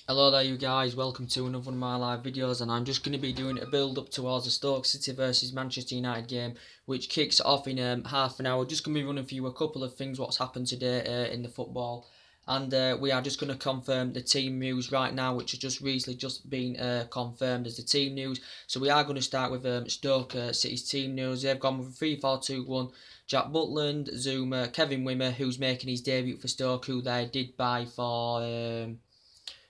Hello there you guys, welcome to another one of my live videos, and I'm just going to be doing a build up towards the Stoke City versus Manchester United game, which kicks off in half an hour. Just going to be running through a couple of things what's happened today in the football, and we are just going to confirm the team news right now, which has just recently been confirmed as the team news. So we are going to start with Stoke City's team news. They've gone with a 3-4-2-1. Jack Butland, Zuma, Kevin Wimmer, who's making his debut for Stoke, who they did buy for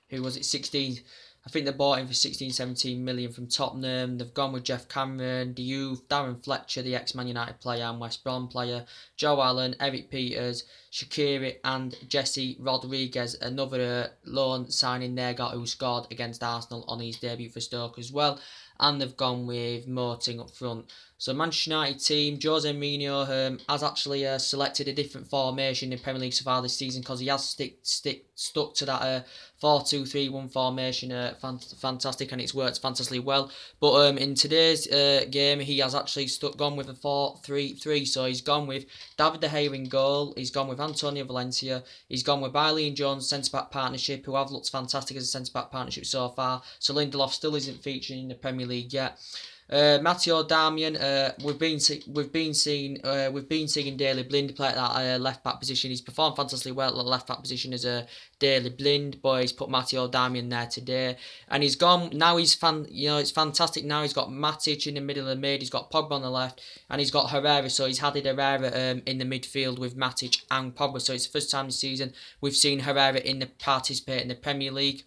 who was it, 16, I think they bought him for 16, 17 million from Tottenham. They've gone with Jeff Cameron, the youth, Darren Fletcher, the ex-Man United player and West Brom player, Joe Allen, Eric Peters, Shaqiri and Jesse Rodriguez, another loan signing they got who scored against Arsenal on his debut for Stoke as well. And they've gone with Moting up front. So Manchester United team, Jose Mourinho has actually selected a different formation in Premier League so far this season, because he has stuck to that 4-2-3-1 formation. Fantastic, and it's worked fantastically well. But in today's game, he has actually gone with a 4-3-3. So he's gone with David De Gea in goal. He's gone with Antonio Valencia. He's gone with Bailey and Jones centre-back partnership, who have looked fantastic as a centre-back partnership so far. So Lindelof still isn't featuring in the Premier League yet. Matteo Darmian, we've been seeing Daley Blind play at that left back position. He's performed fantastically well at the left back position as a Daley Blind, but he's put Matteo Darmian there today, and he's gone now. It's fantastic now. He's got Matic in the middle of the mid. He's got Pogba on the left, and he's got Herrera. So he's added Herrera in the midfield with Matic and Pogba. So it's the first time this season we've seen Herrera participate in the Premier League.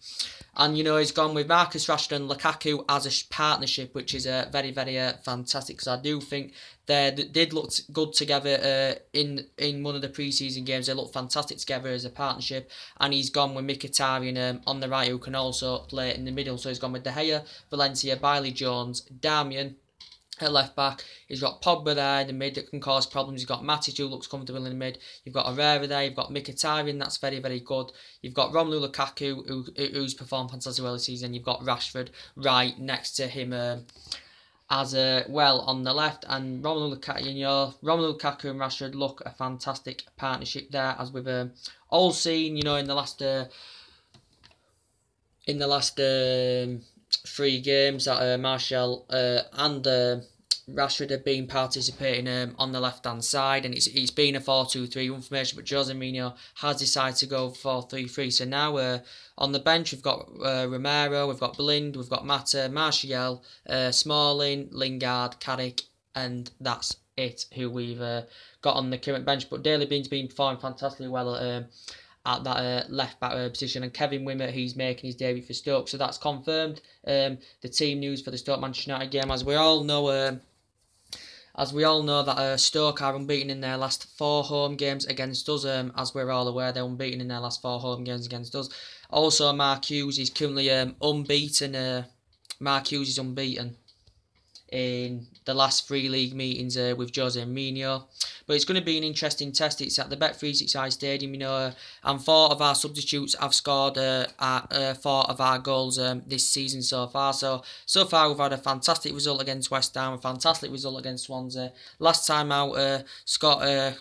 And he's gone with Marcus Rashford and Lukaku as a partnership, which is very fantastic, because I do think they did look good together in one of the pre-season games. They looked fantastic together as a partnership. And he's gone with Mkhitaryan on the right, who can also play in the middle. So he's gone with De Gea, Valencia, Bailey Jones, Darmian at left back. He's got Pogba there in the mid that can cause problems. He's got Matic, who looks comfortable in the mid. You've got Herrera there. You've got Mkhitaryan, that's very good. You've got Romelu Lukaku, who's performed fantastically well this season. You've got Rashford right next to him as well on the left, and Romelu Lukaku and Rashford look a fantastic partnership there, as we've all seen in the last 3 games that Martial and Rashford have been participating on the left hand side, and it's been a 4-2-3-1 formation, but Jose Mourinho has decided to go 4-3-3. So now on the bench we've got Romero, we've got Blind, we've got Mata, Martial, Smalling, Lingard, Carrick, and that's it who we've got on the current bench. But Daley Blind's been performing fantastically well at that left back position, and Kevin Wimmer, he's making his debut for Stoke. So that's confirmed the team news for the Stoke Manchester United game. As we all know that Stoke are unbeaten in their last 4 home games against us. As we're all aware, they're unbeaten in their last 4 home games against us. Also, Mark Hughes is currently unbeaten. Mark Hughes is unbeaten in the last 3 league meetings with Jose Mourinho. But it's going to be an interesting test. It's at the Bet365 Stadium, and 4 of our substitutes have scored 4 of our goals this season so far. So far we've had a fantastic result against West Ham, a fantastic result against Swansea. Last time out, Scott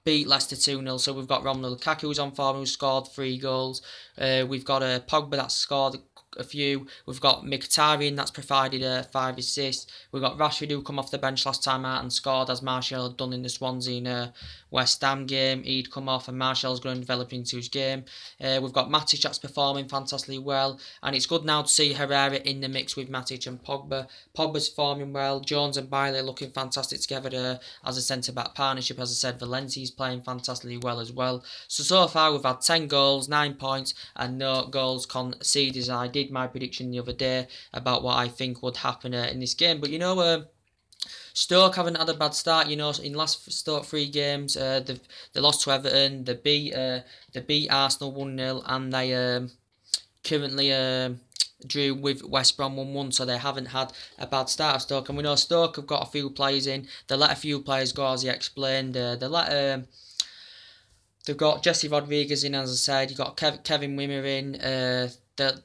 beat Leicester 2-0, so we've got Romelu Lukaku who's on form, who scored 3 goals. We've got Pogba that's scored a few. We've got Mkhitaryan that's provided 5 assists. We've got Rashford, who come off the bench last time out and scored, as Martial had done in the Swansea West Ham game. He'd come off and Martial's going to develop into his game. We've got Matic that's performing fantastically well, and it's good now to see Herrera in the mix with Matic and Pogba. Pogba's forming well. Jones and Bailey looking fantastic together as a centre-back partnership. As I said, Valencia's playing fantastically well as well. So far we've had 10 goals, 9 points, and no goals conceded. I did my prediction the other day about what I think would happen in this game. But Stoke haven't had a bad start. In last Stoke 3 games, they lost to Everton, they beat Arsenal 1-0, and they currently drew with West Brom 1-1, so they haven't had a bad start of Stoke. And we know Stoke have got a few players in. They let a few players go, as he explained. They've got Jesse Rodriguez in, as I said. You've got Kevin Wimmer in.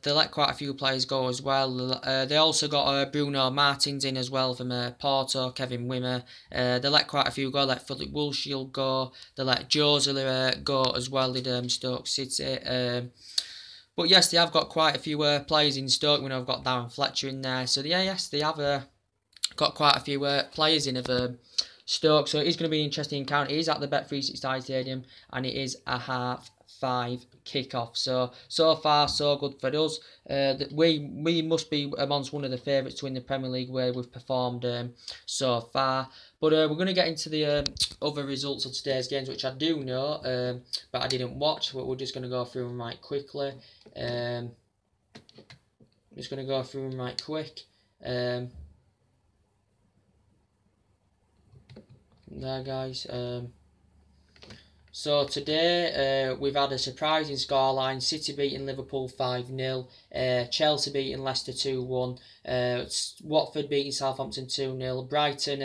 They let quite a few players go as well. They also got Bruno Martins in as well from Porto, Kevin Wimmer. They let quite a few go. They let Philip Wilshere go. They let Josela go as well, did Stoke City. But yes, they have got quite a few players in Stoke. We know I've got Darren Fletcher in there. So yeah, yes, they have got quite a few players in of Stoke. So it is going to be an interesting encounter. It is at the Bet365 Stadium, and it is a 5:30 kickoff. So far so good for us. We must be amongst one of the favourites to win the Premier League where we've performed so far. But we're going to get into the other results of today's games, which I do know, but I didn't watch. But we're just going to go through them right quickly. Just going to go through them right quick. There, guys. So today we've had a surprising scoreline. City beating Liverpool 5-0. Chelsea beating Leicester 2-1. Watford beating Southampton 2-0. Brighton,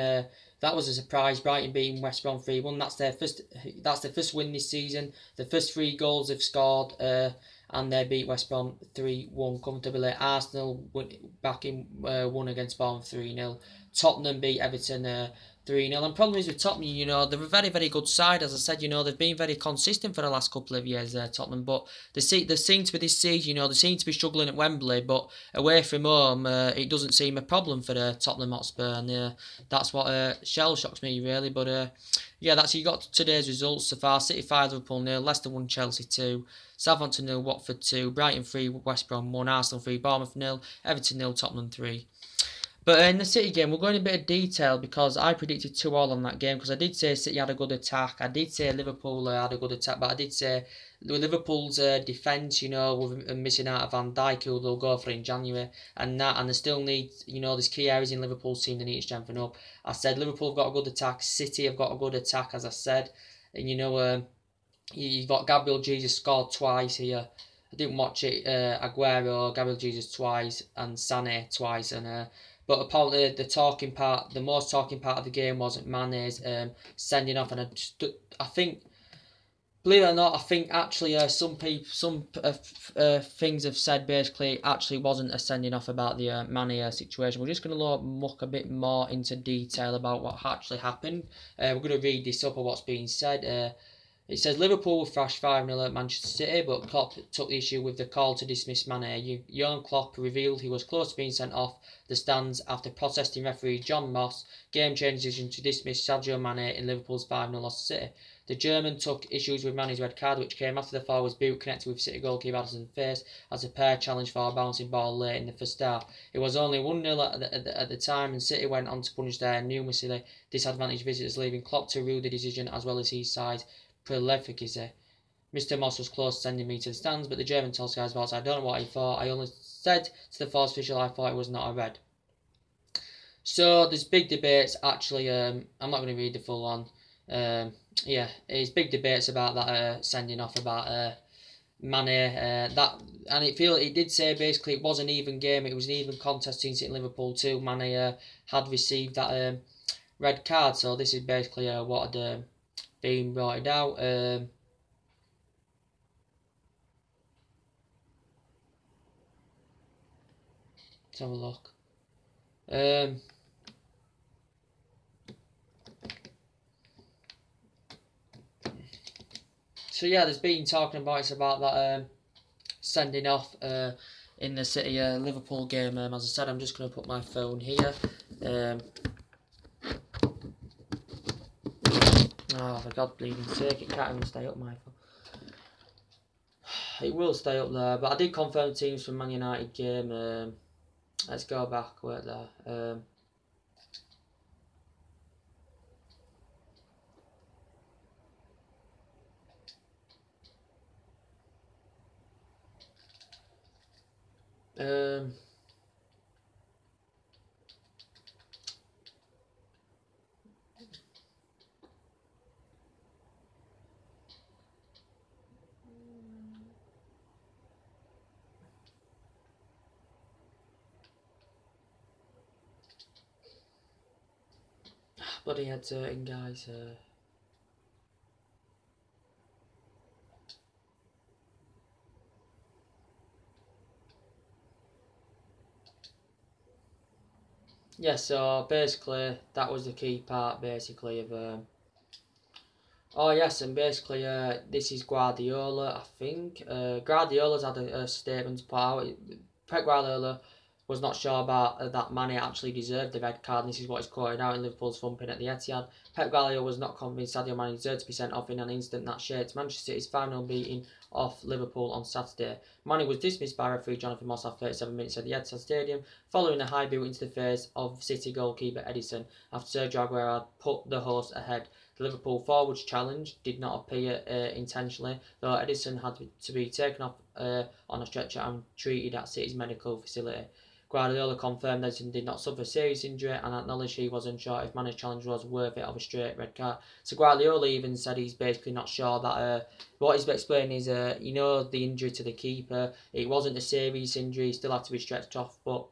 that was a surprise. Brighton beating West Brom 3-1. That's their first win this season. The first 3 goals they've scored, and they beat West Brom 3-1 comfortably. Arsenal won against Bournemouth 3-0. Tottenham beat Everton 3-0. And problem is with Tottenham, you know, they're a very, very good side. As I said, you know, they've been very consistent for the last couple of years, Tottenham. But they seem to be this season, you know, they seem to be struggling at Wembley. But away from home, it doesn't seem a problem for Tottenham Hotspur. And that's what shell shocks me, really. But yeah, that's you got today's results so far. City 5, Liverpool 0, Leicester 1, Chelsea 2, Southampton 0, Watford 2, Brighton 3, West Brom 1, Arsenal 3, Bournemouth 0, Everton 0, Tottenham 3. But in the City game, we'll go in a bit of detail because I predicted 2-2 on that game because I did say City had a good attack. I did say Liverpool had a good attack, but I did say Liverpool's defence, you know, with missing out of Van Dijk, who they'll go for in January, and they still need, you know, there's key areas in Liverpool's team they need to strengthen up. I said Liverpool have got a good attack, City have got a good attack, as I said, and you know, you've got Gabriel Jesus scored twice here. I didn't watch it. Aguero, Gabriel Jesus twice, and Sané twice, and but apparently the most talking part of the game wasn't Mane's sending off, and I think, believe it or not, I think actually some things have said basically it actually wasn't a sending off about the Mane situation. We're just going to look a bit more into detail about what actually happened. We're going to read this up of what's being said. It says Liverpool were thrashed 5-0 at Manchester City, but Klopp took the issue with the call to dismiss Mane. Jurgen Klopp revealed he was close to being sent off the stands after protesting referee John Moss' game-changing decision to dismiss Sadio Mane in Liverpool's 5-0 loss to City. The German took issues with Mane's red card, which came after the forward's boot connected with City goalkeeper Addison's face as the pair challenged for a bouncing ball late in the first half. It was only 1-0 at the time, and City went on to punish their numerously disadvantaged visitors, leaving Klopp to rule the decision as well as his side. Prolificity. Mr. Moss was close to sending me to the stands, but the German told Sky Sports, I don't know what he thought. I only said to the force official I thought it was not a red. So there's big debates. Actually, I'm not going to read the full one. Yeah, there's big debates about that sending off about Mane. And it did say basically it was an even game. It was an even contest between City and Liverpool too. Mane had received that red card. So this is basically what had been brought out. Let's have a look. So yeah, there's been talking about that sending off in the City Liverpool game. As I said, I'm just going to put my phone here. Oh, for God bleeding sake, it can't even stay up, my phone. It will stay up there, but I did confirm teams from Man United game. Let's go back, wait there. Bloody head's hurting, guys. Yeah, so basically that was the key part basically of Oh yes, and basically, this is Guardiola. I think Guardiola's had a statement to put out. Pep Guardiola was not sure about that Mane actually deserved the red card, and this is what he's quoted out in Liverpool's thumping at the Etihad. Pep Guardiola was not convinced Sadio Mane deserved to be sent off in an instant that shaped Manchester City's final beating off Liverpool on Saturday. Mane was dismissed by referee Jonathan Moss after 37 minutes at the Etihad Stadium, following a high boot into the face of City goalkeeper Edison after Sergio Aguero had put the host ahead. The Liverpool forwards challenge did not appear intentionally, though Edison had to be taken off on a stretcher and treated at City's medical facility. Guardiola confirmed Edison did not suffer a serious injury and acknowledged he was unsure if Mane's challenge was worth it of a straight red card. So Guardiola even said he's basically not sure that what he's explaining is the injury to the keeper. It wasn't a serious injury, he still had to be stretched off, but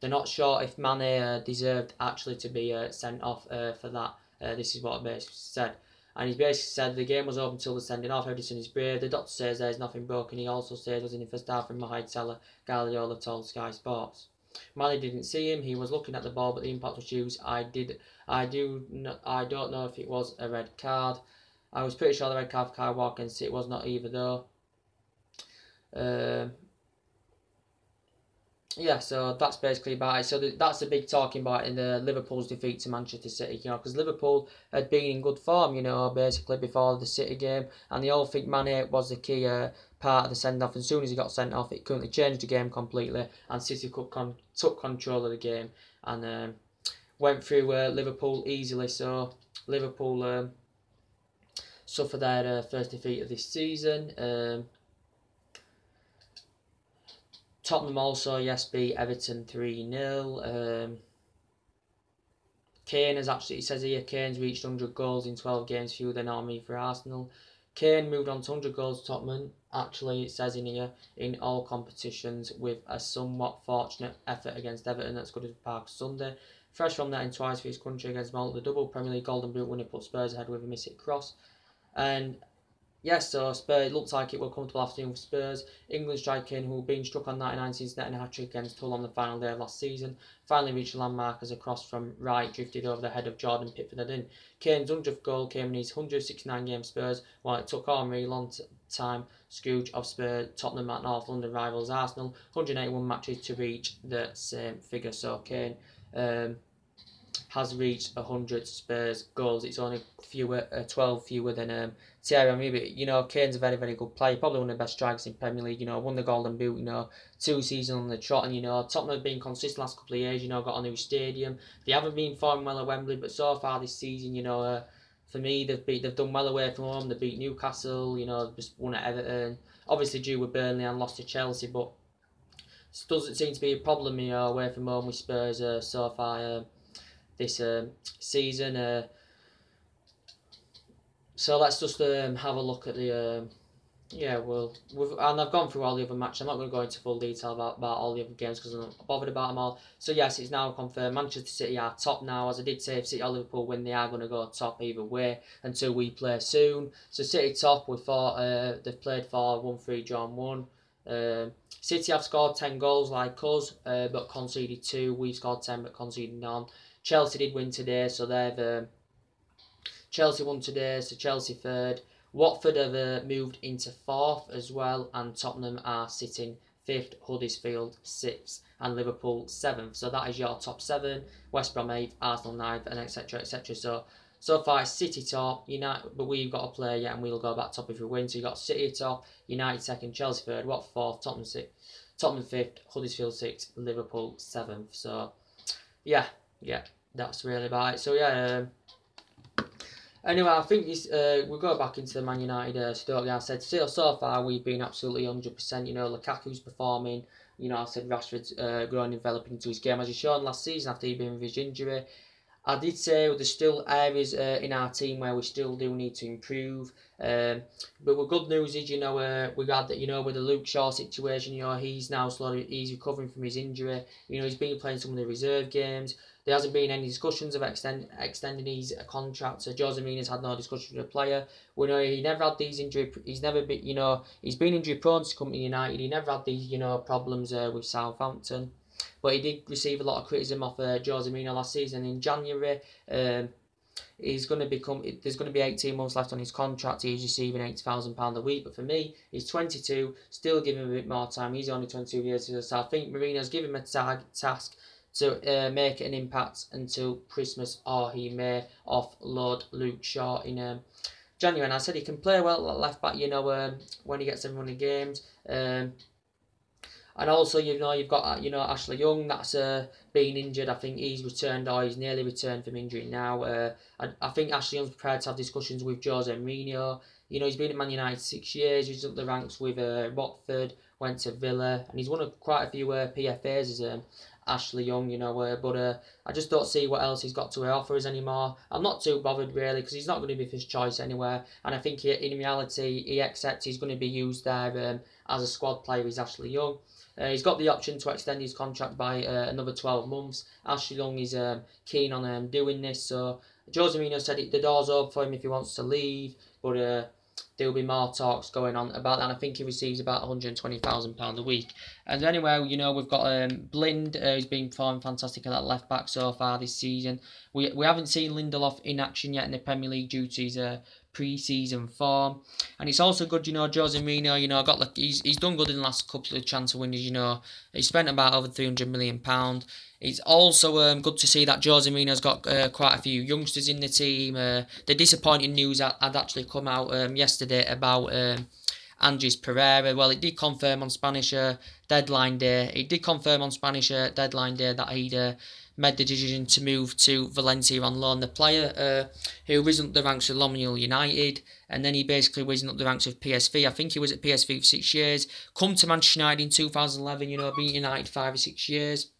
they're not sure if Mane deserved actually to be sent off for that. This is what he basically said. And he basically said the game was over until the sending off. Edison is brave. The doctor says there's nothing broken. He also says was in the first half from Mohamed Salah. Guardiola told Sky Sports. Mane didn't see him. He was looking at the ball, but the impact was huge. I don't know if it was a red card. I was pretty sure the red card for Kyle Walker and it was not either though. Yeah, so that's basically about it. So that's a big talking point in the Liverpool's defeat to Manchester City, because Liverpool had been in good form, basically before the City game, and they all think Mane was the key part of the send-off. As soon as he got sent off, it currently changed the game completely, and City took control of the game and went through Liverpool easily. So Liverpool suffered their first defeat of this season. Tottenham also, yes, beat Everton 3-0. Kane has actually, it says here, Kane's reached 100 goals in 12 games, fewer than Army for Arsenal. Kane moved on to 100 goals to Tottenham, actually, it says in here, in all competitions with a somewhat fortunate effort against Everton at Goodison Park Sunday. Fresh from netting twice for his country against Malta, the double Premier League Golden Boot winner put Spurs ahead with a missed cross. And yes, so Spurs, it looks like it will come to afternoon for Spurs. England striker Kane, who had been struck on 99 since netting a hat-trick against Hull on the final day of last season, finally reached the landmark as a cross from right drifted over the head of Jordan Pickford and in. Kane's 100th goal came in his 169-game Spurs, while it took Henry long-time Scrooge of Spurs, Tottenham at North London rivals Arsenal 181 matches to reach the same figure. So Kane has reached 100 Spurs goals. It's only 12 fewer than Thierry Henry. But Kane's a very, very good player. Probably one of the best strikers in Premier League. Won the Golden Boot. 2 seasons on the trot. And Tottenham have been consistent last couple of years. Got a new stadium. They haven't been performing well at Wembley, but so far this season, for me, they've done well away from home. They beat Newcastle. Just won at Everton. Obviously drew with Burnley and lost to Chelsea, but it doesn't seem to be a problem. Away from home with Spurs so far. This season. So let's just have a look at the and I've gone through all the other matches. I'm not going to go into full detail about all the other games because I'm not bothered about them all. So yes, it's now confirmed Manchester City are top now. As I did say, if City or Liverpool win, they are going to go top either way until we play soon. So City top, they've played 4, won 3, drawn 1. City have scored 10 goals like us, but conceded 2. We've scored 10 but conceded none. Chelsea did win today, so they've Chelsea won today, so Chelsea third. Watford have moved into 4th as well, and Tottenham are sitting 5th, Huddersfield 6th, and Liverpool 7th. So that is your top 7. West Brom 8th, Arsenal 9th, and etc. etc. So far it's City top, United, but we've got to play yet, and we'll go back top if we win. So you've got City top, United 2nd, Chelsea 3rd, Watford 4th, Tottenham 5th, Huddersfield 6th, Liverpool 7th. So yeah, that's really about it. So yeah. Anyway, I think we'll go back into the Man United Stoke. I said so far we've been absolutely 100%. Lukaku's performing. I said Rashford's growing and developing into his game as he shown last season after he'd been with his injury. I did say there's still areas in our team where we still do need to improve. But the good news is, we got that, with the Luke Shaw situation, he's now he's recovering from his injury. He's been playing some of the reserve games. There hasn't been any discussions of extending his contract. So Jose Mina's had no discussion with the player. We know he never had these injury. He's never been, he's been injury prone to come to United. He never had these, problems with Southampton. But he did receive a lot of criticism off Jose Mina last season. In January, he's going to become. There's going to be 18 months left on his contract. He's receiving £80,000 a week. But for me, he's 22. Still give him a bit more time. He's only 22 years old. So I think Mourinho's given him a task to make an impact until Christmas, or he may offload Luke Shaw in January. And I said he can play well at left back. When he gets everyone in games. And also, you've got Ashley Young that's been injured. I think he's returned, or he's nearly returned from injury now. I think Ashley Young's prepared to have discussions with Jose Mourinho. He's been at Man United 6 years. He's up the ranks with Watford, went to Villa, and he's won quite a few PFAs as Ashley Young. But I just don't see what else he's got to offer us anymore. I'm not too bothered really, because he's not going to be first choice anywhere. And I think in reality he accepts he's going to be used there as a squad player. Is Ashley Young. He's got the option to extend his contract by another 12 months. Ashley Young is keen on doing this, so Jose Mourinho said the door's open for him if he wants to leave, but there will be more talks going on about that, and I think he receives about £120,000 a week. And anyway, we've got Blind, who's been performing fantastic at that left back so far this season. We haven't seen Lindelof in action yet in the Premier League due to his pre-season form, and it's also good, Jose Mourinho, he's done good in the last couple of transfer windows. He spent about over £300 million. It's also good to see that Jose Mourinho's got quite a few youngsters in the team. The disappointing news had actually come out yesterday about Andres Pereira. Well, it did confirm on Spanish deadline day. That he'd made the decision to move to Valencia on loan. The player who risen up the ranks of Lommel United, and then he basically risen up the ranks of PSV. I think he was at PSV for 6 years. Come to Manchester United in 2011. Been United 5 or 6 years.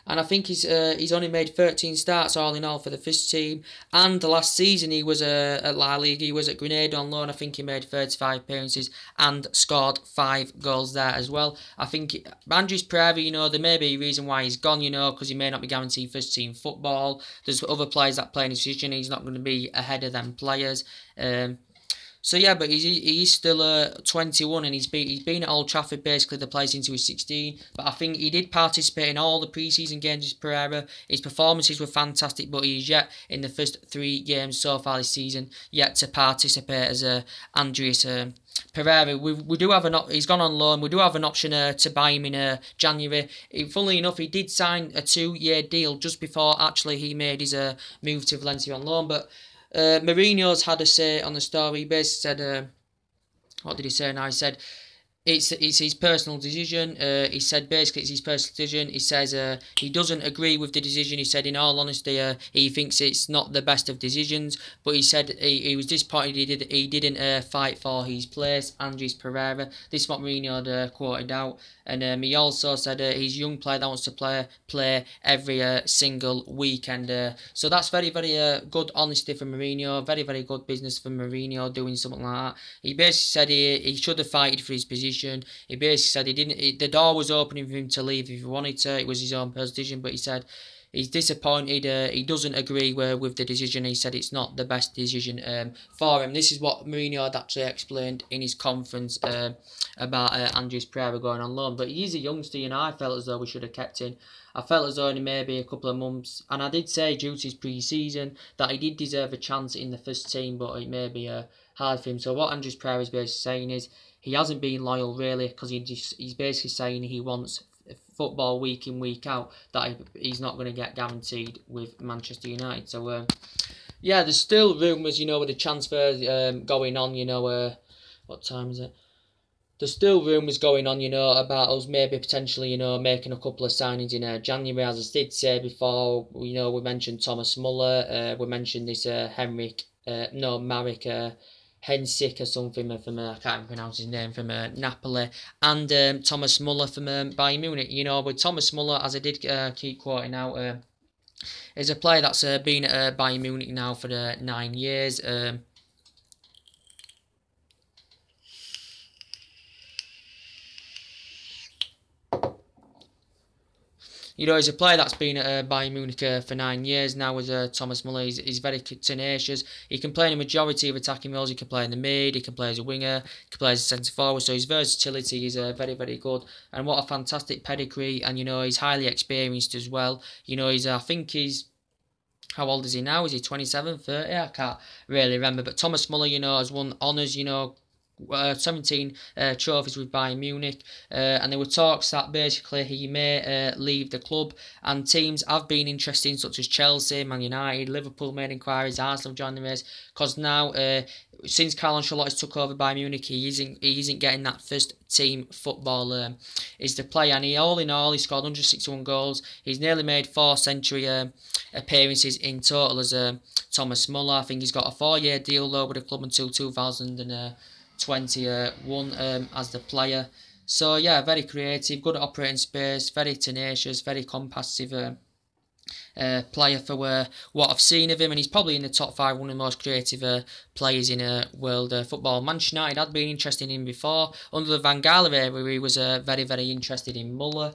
And I think he's only made 13 starts all in all for the first team. And the last season he was at La Liga, he was at Grenada on loan. I think he made 35 appearances and scored 5 goals there as well. I think Andres Pereira, there may be a reason why he's gone, because he may not be guaranteed first team football. There's other players that play in his position. He's not going to be ahead of them players. So yeah, but he's still 21, and he's been at Old Trafford basically the play since he was 16. But I think he did participate in all the pre-season games with Pereira. His performances were fantastic, but he's yet in the first 3 games so far this season yet to participate as Andres Pereira. We do have he's gone on loan. We do have an option to buy him in January. Funnily enough, he did sign a 2-year deal just before actually he made his move to Valencia on loan, but. Mourinho's had a say on the story. He basically said, what did he say now? He said, it's his personal decision. He said basically it's his personal decision. He says he doesn't agree with the decision. He said in all honesty he thinks it's not the best of decisions, but he said he was disappointed he didn't fight for his place, Andres Pereira. This is what Mourinho had quoted out. And he also said he's a young player that wants to play every single weekend. So that's very, very good honesty from Mourinho. Very, very good business from Mourinho doing something like that. He basically said he should have fighted for his position. He basically said the door was opening for him to leave if he wanted to. It was his own personal decision, but he said he's disappointed. He doesn't agree with the decision. He said it's not the best decision for him. This is what Mourinho had actually explained in his conference about Andres Pereira going on loan. But he's a youngster, I felt as though we should have kept him. I felt as though only maybe a couple of months, and I did say due to his pre-season that he did deserve a chance in the first team, but it may be hard for him. So what Andres Pereira is basically saying is he hasn't been loyal really, because he's basically saying he wants football week in, week out that he's not going to get guaranteed with Manchester United. So yeah, there's still rumours, with the transfer going on, what time is it? There's still rumours going on, about us maybe potentially, making a couple of signings in January. As I did say before, we mentioned Thomas Muller, we mentioned this Marek Hensick or something from, I can't even pronounce his name, from Napoli, and Thomas Muller from Bayern Munich. With Thomas Muller, as I did keep quoting out, is a player that's been at Bayern Munich now for 9 years. He's a player that's been at Bayern Munich for 9 years now as Thomas Muller. He's very tenacious. He can play in a majority of attacking roles. He can play in the mid, he can play as a winger, he can play as a centre-forward. So his versatility is very, very good. And what a fantastic pedigree. And, he's highly experienced as well. I think he's how old is he now? Is he 27, 30? I can't really remember. But Thomas Muller, you know, has won honours, you know, 17 trophies with Bayern Munich, and there were talks that basically he may leave the club, and teams have been interested, such as Chelsea, Man United, Liverpool made inquiries, Arsenal joined the race, because now since Carlo Ancelotti's took over Bayern Munich, he isn't getting that first team football is the player, and all in all he scored 161 goals. He's nearly made 4 century appearances in total as Thomas Muller. I think he's got a 4-year deal though with the club until 2021 as the player. So yeah, very creative, good at operating space, very tenacious, very competitive player for what I've seen of him, and he's probably in the top 5, one of the most creative players in world football. Manchester United had been interested in him before. Under the Van Gaal era, he was very, very interested in Muller.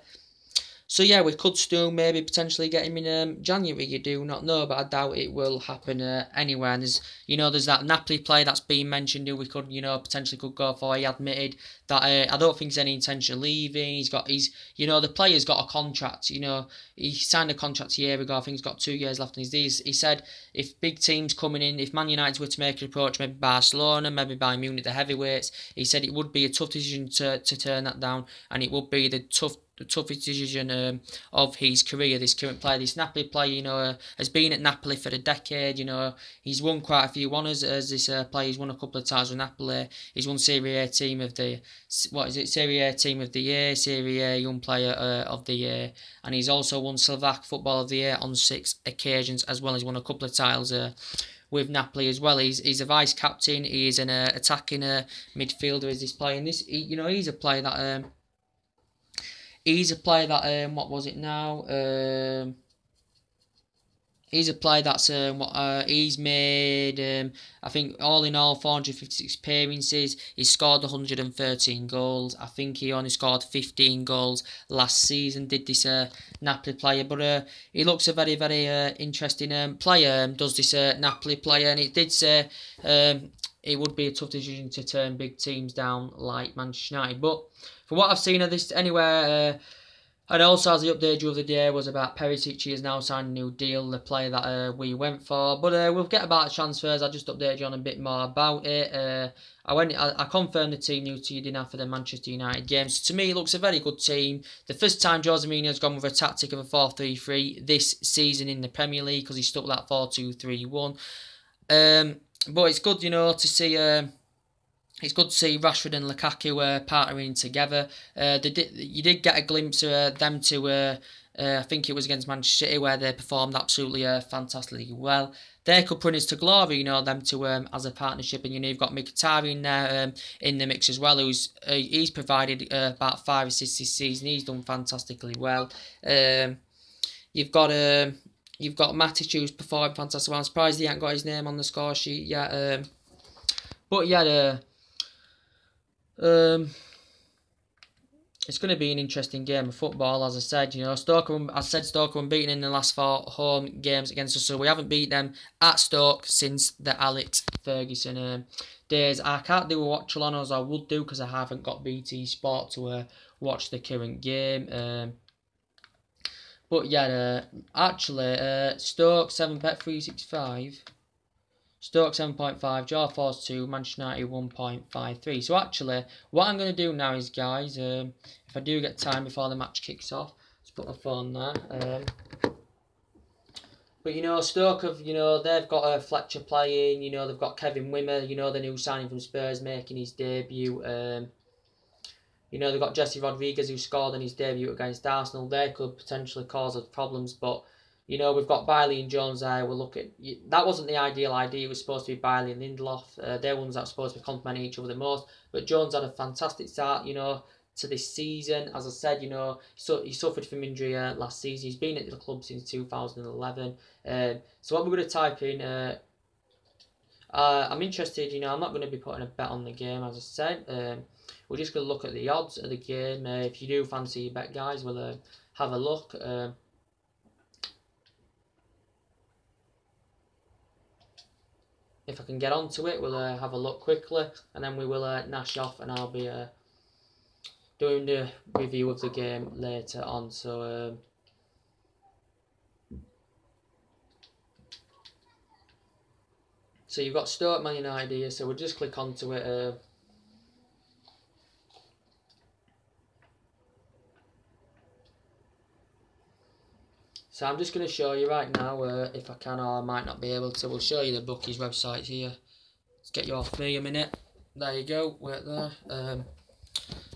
So yeah, we could still maybe potentially get him in January. You do not know, but I doubt it will happen anywhere. And there's that Napoli player that's been mentioned who we could potentially could go for. He admitted that I don't think there's any intention of leaving. The player's got a contract. He signed a contract a year ago. I think he's got 2 years left on his deal. He said if big teams coming in, if Man United were to make an approach, maybe Barcelona, maybe Bayern Munich, the heavyweights, he said it would be a tough decision to turn that down, and it would be the toughest decision of his career. This current player, this Napoli player, has been at Napoli for a decade. He's won quite a few honours as this player. He's won a couple of times with Napoli. He's won Serie A Team of the Serie A Team of the Year, Serie A Young Player of the Year, and he's also won Slovak Football of the Year on 6 occasions as well. He's won a couple of titles with Napoli as well. He's a vice captain. He is an attacking midfielder. Is this player? And he's a player that. He's a player that, what was it now? He's a player that's, he's made, I think, all in all, 456 appearances. He's scored 113 goals. I think he only scored 15 goals last season, did this Napoli player. But he looks a very, very interesting player, does this Napoli player. And it did say it would be a tough decision to turn big teams down like Manchester United. But from what I've seen of this anywhere, and also as the update the other day was about Perisic, he has now signed a new deal, the player that we went for. But we'll get about the transfers. I just updated you on a bit more about it. I confirmed the team new to you, didn't I, for the Manchester United games. So to me, it looks a very good team. The first time Jose Mourinho has gone with a tactic of a 4-3-3 this season in the Premier League, because he stuck with that 4-2-3-1. But it's good, to see. It's good to see Rashford and Lukaku partnering together. You did get a glimpse of them two. I think it was against Manchester City where they performed absolutely fantastically well. They could bring us to glory, them two as a partnership. And you've got Mkhitaryan there in the mix as well, he's provided about 5 assists this season. He's done fantastically well. You've got Matic, who's performed fantastically well. I'm surprised he hasn't got his name on the score sheet yet. But yeah, it's going to be an interesting game of football, as I said. Stoke are unbeaten in the last 4 home games against us, so we haven't beat them at Stoke since the Alex Ferguson days. I can't do a watch along as I would do because I haven't got BT Sport to watch the current game. But yeah, actually, Stoke 7bet365. Stoke 7.5, Jaw Force 2, Manchester United 1.53. So actually, what I'm going to do now is, guys, if I do get time before the match kicks off, let's put my phone there. But Stoke have, they've got Fletcher playing, they've got Kevin Wimmer, the new signing from Spurs making his debut. They've got Jesse Rodriguez who scored on his debut against Arsenal. They could potentially cause us problems, but we've got Bailey and Jones there. We'll look at that. Wasn't the ideal idea. It was supposed to be Bailey and Lindelof. They're ones that are supposed to be complementing each other the most. But Jones had a fantastic start, to this season. As I said, he suffered from injury last season. He's been at the club since 2011. So what we're going to type in. I'm interested. I'm not going to be putting a bet on the game, as I said. We're just going to look at the odds of the game. If you do fancy your bet, guys, we'll have a look. If I can get onto it, we'll have a look quickly, and then we will nash off, and I'll be doing the review of the game later on. So So you've got Stoke Man United here, so we'll just click onto it. So I'm just going to show you right now, if I can, or I might not be able to. We'll show you the bookies website here. Let's get you off me a minute. There you go, wait there.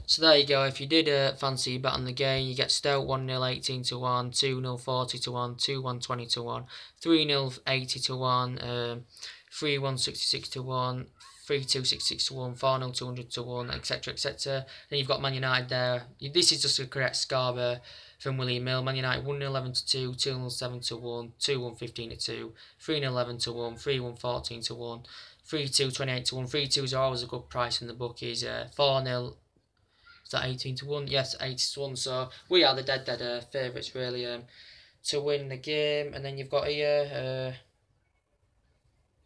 So there you go. If you did fancy bet on the game, you get Stoke 1-0 18 to 1, 2-0 40 to 1, 2-1 20 to 1, 3-0 80 to 1, 3-1 66 to 1, 3-2 66 to 1, 4-0 200 to 1, etc. etc. Then you've got Man United there. This is just a correct score from William Mill. Man United 1-0 11 to 2, 2-0 7 to 1, 2-1 15 to 2, 3-0 11 to 1, 3-1 14 to 1, 3-2 28 to 1. 3-2s are always a good price in the bookies. 4-0. Is that 18 to 1? Yes, 18 to 1. So we are the dead favourites really to win the game. And then you've got here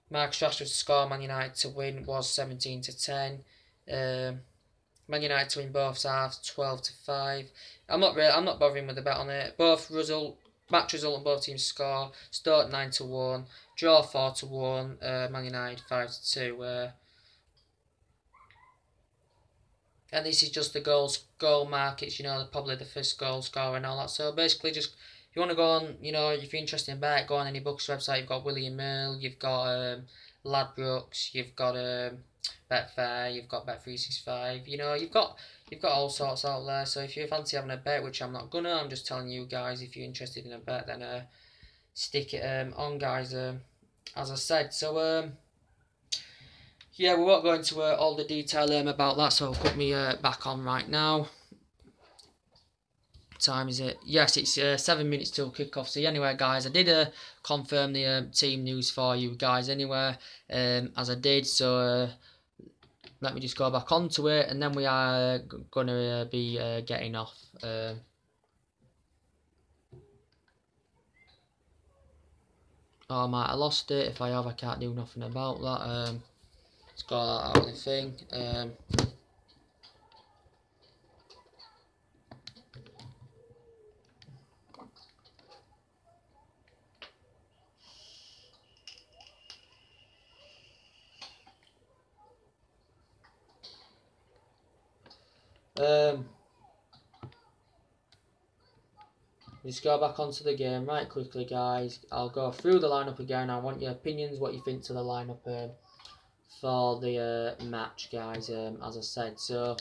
Marcus Rashford's score Man United to win was 17 to 10. Man United to win both halves 12 to 5. I'm not bothering with the bet on it. Match result on both teams score. Stoke 9 to 1. Draw 4 to 1. Man United 5 to 2. And this is just the goal markets, you know, probably the first goal scorer and all that. So basically, just if you want to go on, you know, if you're interested in bet, go on any books website. You've got William Mill, you've got Ladbrokes, you've got Betfair, you've got Bet365. You know, you've got all sorts out there. So if you fancy having a bet, which I'm not gonna, I'm just telling you guys, if you're interested in a bet, then stick it on, guys. As I said, so yeah, we won't go into all the detail about that, so I'll put me back on right now. What time is it? Yes, it's 7 minutes till kickoff. So anyway, guys, I did confirm the team news for you guys anyway, as I did. So let me just go back onto it, and then we are going to be getting off. Oh, I might have lost it. If I have, I can't do nothing about that. Let's go out of the thing. Just go back onto the game right quickly, guys. I'll go through the lineup again. I want your opinions, what you think to the lineup for the match, guys, as I said. So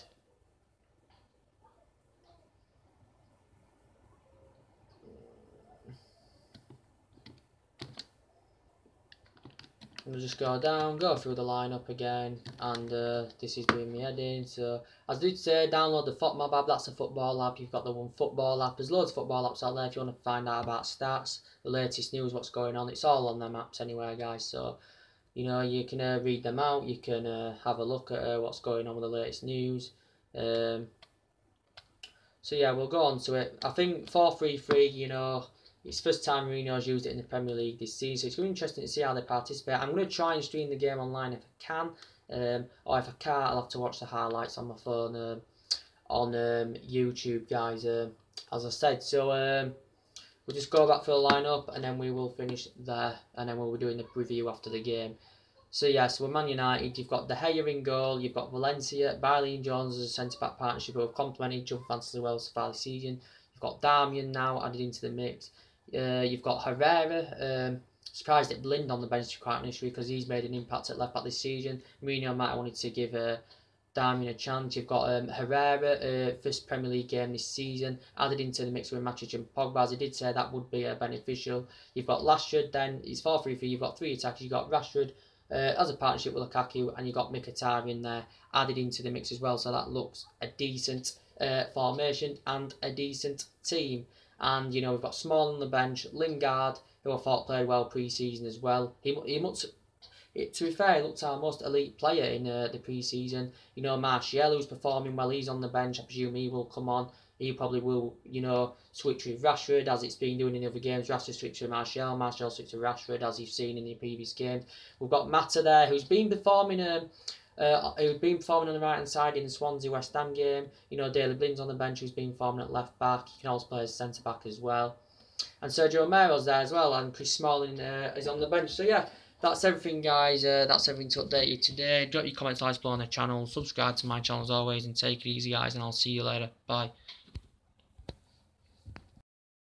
I'm going to just go down, go through the lineup again, and this is doing me head in. So as I did say, download the FotMob app. That's a football app. You've got the One Football app. There's loads of football apps out there if you want to find out about stats, the latest news, what's going on. It's all on them apps anyway, guys. So you know, you can read them out, you can have a look at what's going on with the latest news. So yeah, we'll go on to it. I think 4-3-3, you know, it's the first time Mourinho's used it in the Premier League this season, so it's going to be interesting to see how they participate. I'm going to try and stream the game online if I can, or if I can't, I'll have to watch the highlights on my phone on YouTube, guys, as I said. So we'll just go back for the lineup, and then we will finish there, and then we'll be doing the review after the game. So yeah, so we're Man United. You've got De Gea in goal. You've got Valencia, Bailey and Jones as a centre-back partnership who have complemented each other fantasy well so far this season. You've got Darmian now added into the mix. You've got Herrera. Surprised at Blind on the bench, quite honestly, because he's made an impact at left back this season. Mourinho might have wanted to give Darmian a chance. You've got Herrera, first Premier League game this season, added into the mix with Matic and Pogba. As I did say, that would be beneficial. You've got Rashford, then it's 4-3-3. You've got three attackers. You've got Rashford as a partnership with Lukaku, and you've got Mkhitaryan there added into the mix as well. So that looks a decent formation and a decent team. And you know, we've got Small on the bench, Lingard, who I thought played well pre-season as well. He must. To be fair, he looked our most elite player in the pre-season. You know, Martial, who's performing well, he's on the bench. I presume he will come on. He probably will, you know, switch with Rashford, as it's been doing in the other games. Rashford switch with Martial, Martial switch with Rashford, as you've seen in the previous games. We've got Mata there, who's been performing on the right-hand side in the Swansea-West Ham game. You know, Daley Blind's on the bench, who's been performing at left-back. He can also play as centre-back as well. And Sergio Romero's there as well, and Chris Smalling is on the bench. So, yeah, that's everything, guys. That's everything to update you today. Drop your comments, likes below on the channel. Subscribe to my channel as always, and take it easy, guys. And I'll see you later. Bye.